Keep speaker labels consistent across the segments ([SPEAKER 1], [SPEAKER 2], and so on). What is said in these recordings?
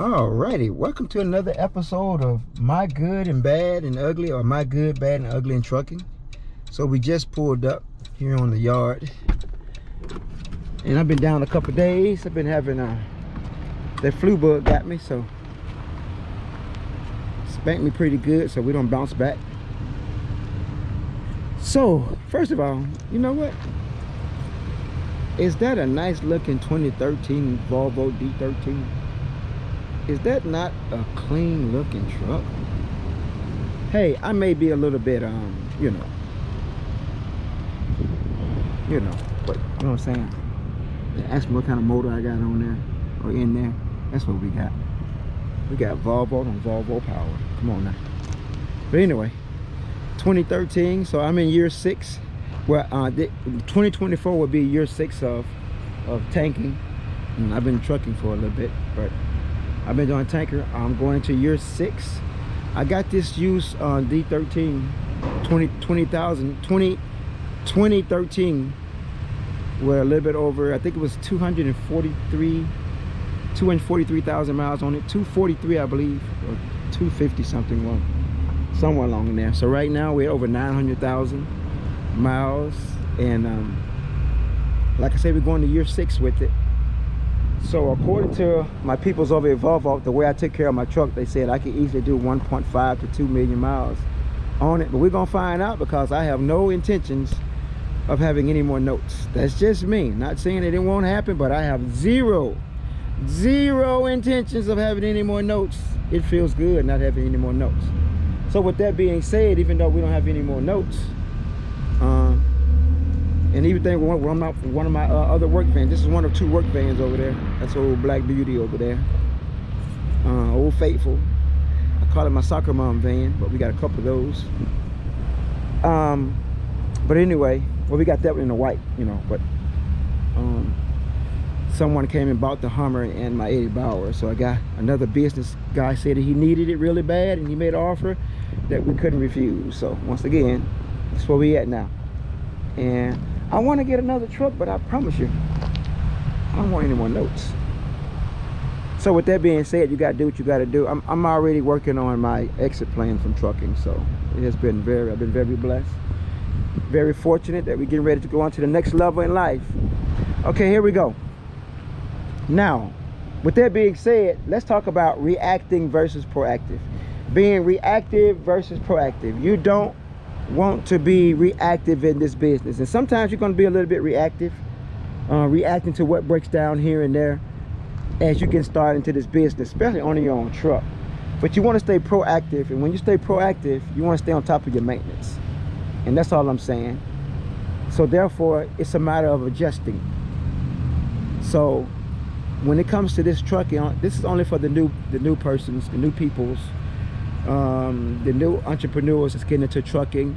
[SPEAKER 1] Alrighty, welcome to another episode of My Good and Bad and Ugly, or My Good, Bad and Ugly in Trucking. So we just pulled up here on the yard, and I've been down a couple days. I've been having that flu bug got me, so spanked me pretty good, so we don't bounce back. So first of all, you know what? Is that a nice looking 2013 Volvo D13? Is that not a clean looking truck? Hey, I may be a little bit you know, but you know what I'm saying? Ask me what kind of motor I got on there or in there. That's what we got. We got Volvo and Volvo power. Come on now. But anyway, 2013, so I'm in year 6. Well, 2024 will be year 6 of tanking. And I've been trucking for a little bit, but I've been doing tanker. I'm going into year 6. I got this used D13 2013 with a little bit over, I think it was 243,000 miles on it. 243, I believe, or 250 something long, somewhere along in there. So right now we're over 900,000 miles, and like I said, we're going to year 6 with it. So according to my peoples over at Volvo, the way I took care of my truck, they said I could easily do 1.5 to 2 million miles on it. But we're gonna find out, because I have no intentions of having any more notes. That's just me. Not saying that it won't happen, but I have zero intentions of having any more notes. It feels good not having any more notes. So with that being said, even though we don't have any more notes, and even think one of my other work vans. This is one of 2 work vans over there. That's old Black Beauty over there. Old Faithful. I call it my soccer mom van, but we got a couple of those. But anyway, well, we got that one in the white, you know. But someone came and bought the Hummer and my Eddie Bauer. So I got another business guy said that he needed it really bad, and he made an offer that we couldn't refuse. So once again, that's where we at now. And I want to get another truck, but I promise you, I don't want any more notes. So with that being said, you got to do what you got to do. I'm already working on my exit plan from trucking. So it has been I've been very blessed, very fortunate that we're getting ready to go on to the next level in life. Okay, here we go. Now, with that being said, let's talk about reacting versus proactive. Being reactive versus proactive. You don't want to be reactive in this business, and sometimes you're going to be a little bit reactive, reacting to what breaks down here and there as you get started into this business, especially on your own truck. But you want to stay proactive, and when you stay proactive, you want to stay on top of your maintenance, and that's all I'm saying. So therefore, it's a matter of adjusting. So when it comes to this trucking, this is only for the new persons, the new peoples, the new entrepreneurs that's getting into trucking,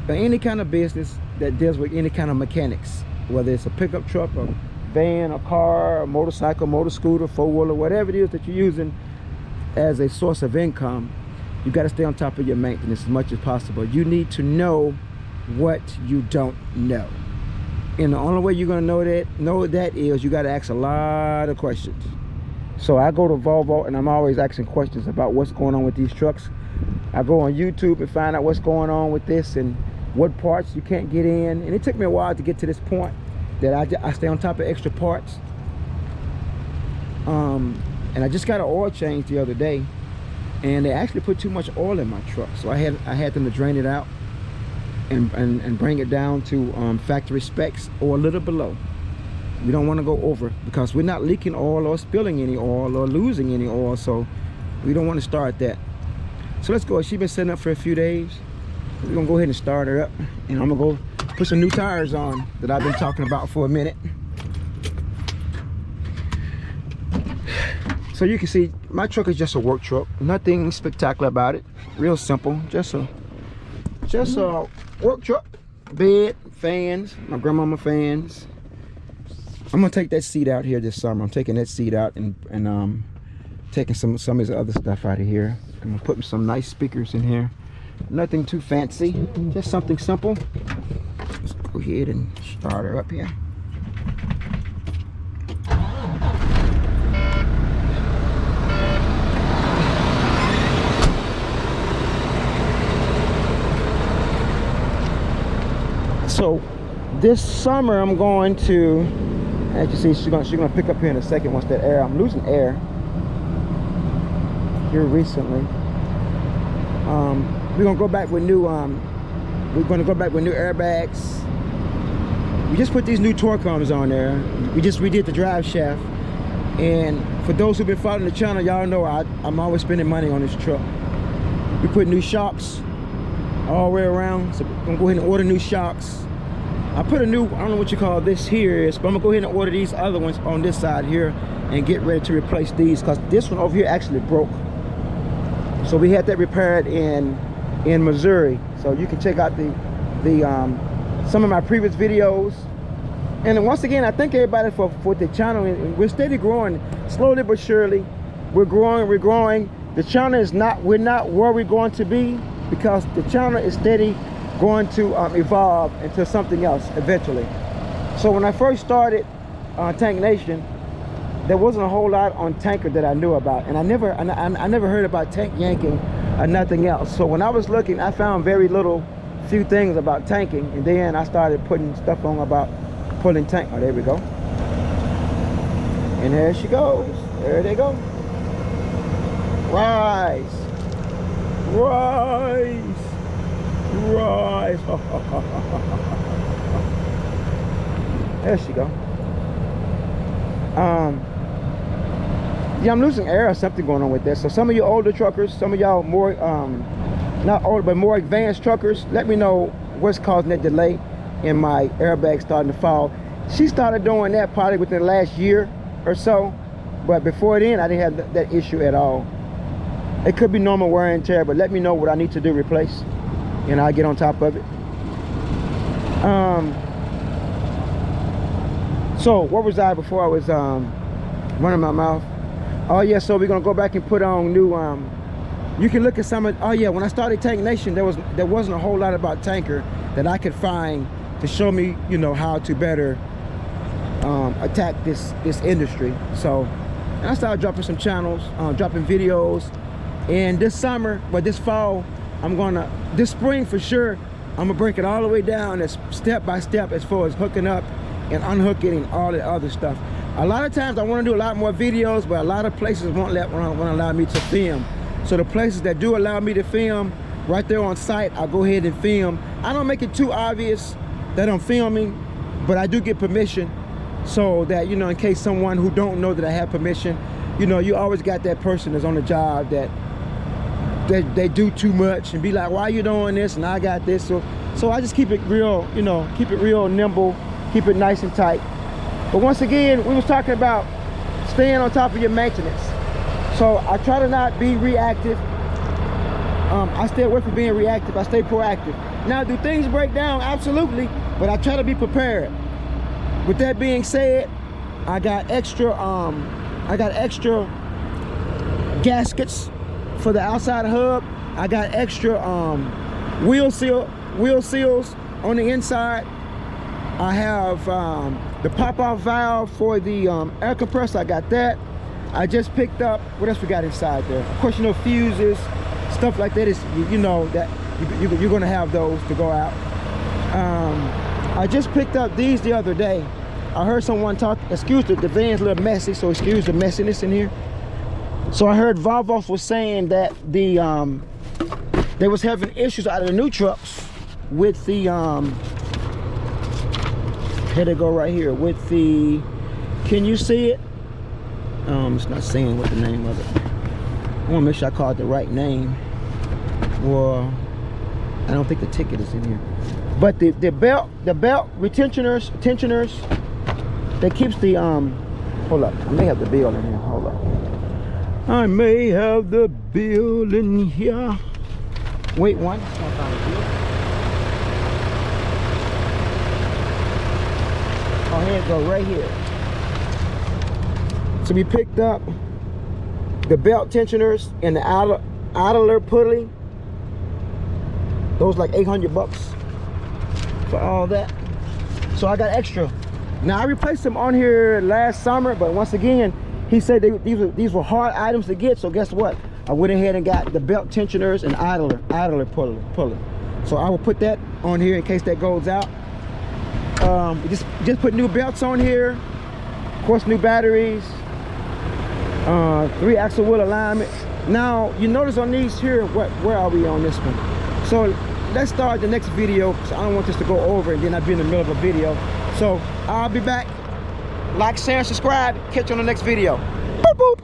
[SPEAKER 1] or any kind of business that deals with any kind of mechanics, whether it's a pickup truck, a van, a car, a motorcycle, motor scooter, 4-wheeler, whatever it is that you're using as a source of income. You got to stay on top of your maintenance as much as possible. You need to know what you don't know, and the only way you're going to know that is you got to ask a lot of questions. So I go to Volvo, and I'm always asking questions about what's going on with these trucks. I go on YouTube and find out what's going on with this and what parts you can't get in. And it took me a while to get to this point that I stay on top of extra parts. And I just got an oil change the other day, and they actually put too much oil in my truck. So I had them to drain it out and bring it down to factory specs or a little below. We don't want to go over, because we're not leaking oil or spilling any oil or losing any oil, so we don't want to start that. So let's go. She's been sitting up for a few days. We're gonna go ahead and start her up, and I'm gonna go put some new tires on that I've been talking about for a minute. So you can see my truck is just a work truck, nothing spectacular about it, real simple, just a work truck. Bed, fans, my grandmama fans. I'm gonna take that seat out here this summer. I'm taking that seat out and taking some of his other stuff out of here. I'm gonna put some nice speakers in here. Nothing too fancy, just something simple. Let's go ahead and start her up here. So this summer I'm going to, as you see, she's gonna pick up here in a second once that air, I'm losing air here recently. We're gonna go back with new airbags. We just put these new torque arms on there. We just redid the drive shaft. And for those who've been following the channel, y'all know I'm always spending money on this truck. We put new shocks all the way around, so I'm gonna go ahead and order new shocks. I put a new, I don't know what you call this here is, but I'm gonna go ahead and order these other ones on this side here and get ready to replace these, because this one over here actually broke. So we had that repaired in Missouri. So you can check out some of my previous videos. And once again, I thank everybody for the channel. We're steady growing, slowly but surely. We're growing. The channel is not, we're not where we're going to be, because the channel is steady going to evolve into something else eventually. So when I first started Tank Nation, there wasn't a whole lot on tanker that I knew about, and I never heard about tank yanking or nothing else. So when I was looking, I found few things about tanking, and then I started putting stuff on about pulling tank. Oh, there we go. And there she goes. There they go. Rise. Rise. Rise. There she go. Yeah, I'm losing air or something going on with this. So some of you older truckers, some of y'all more not older but more advanced truckers, let me know what's causing that delay in my airbag starting to fall. She started doing that probably within the last year or so, but before then I didn't have that issue at all. It could be normal wear and tear, but let me know what I need to do replace, and I'll get on top of it. So where was I before I was running my mouth? Oh yeah, so we're gonna go back and put on new you can look at some of, oh yeah, when I started Tank Nation, there wasn't a whole lot about tanker that I could find to show me, you know, how to better attack this industry. So, and I started dropping some channels, dropping videos. And this summer, but this fall, this spring for sure, I'm gonna break it all the way down as step by step as far as hooking up and unhooking and all the other stuff. A lot of times I want to do a lot more videos, but a lot of places won't allow me to film. So the places that do allow me to film, right there on site, I'll go ahead and film. I don't make it too obvious that I'm filming, but I do get permission, so that, you know, in case someone who don't know that I have permission, you know, you always got that person that's on the job that they do too much and be like, why you doing this? And I got this. So I just keep it real, you know, keep it real nimble, keep it nice and tight. But once again, we was talking about staying on top of your maintenance. So I try to not be reactive. I stay away from being reactive. I stay proactive. Now, do things break down? Absolutely. But I try to be prepared. With that being said, I got extra gaskets for the outside hub. I got extra wheel seals on the inside. I have the pop-off valve for the air compressor. I got that. I just picked up, what else we got inside there? Of course, you know, fuses, stuff like that is, you know, that you're gonna have those to go out. I just picked up these the other day. I heard someone talk, excuse the van's a little messy, so excuse the messiness in here. So I heard Volvo was saying that they was having issues out of the new trucks with the here they go right here with the, can you see it? It's not saying what the name of it. I want to make sure I call it the right name. Well, I don't think the ticket is in here. But the belt tensioners that keeps the hold up, I may have the bill in here. Hold up, I may have the bill in here. Wait one. Oh, here it go, right here. So we picked up the belt tensioners and the idler pulley. Those like 800 bucks for all that. So I got extra. Now I replaced them on here last summer, but once again, he said these were hard items to get. So guess what? I went ahead and got the belt tensioners and idler pulley. So I will put that on here in case that goes out. We just put new belts on here, of course new batteries, 3 axle wheel alignment. Now you notice on these here, where are we on this one? So let's start the next video, because I don't want this to go over and then I'll be in the middle of a video. So I'll be back. Like, share, subscribe. Catch you on the next video. Boop, boop.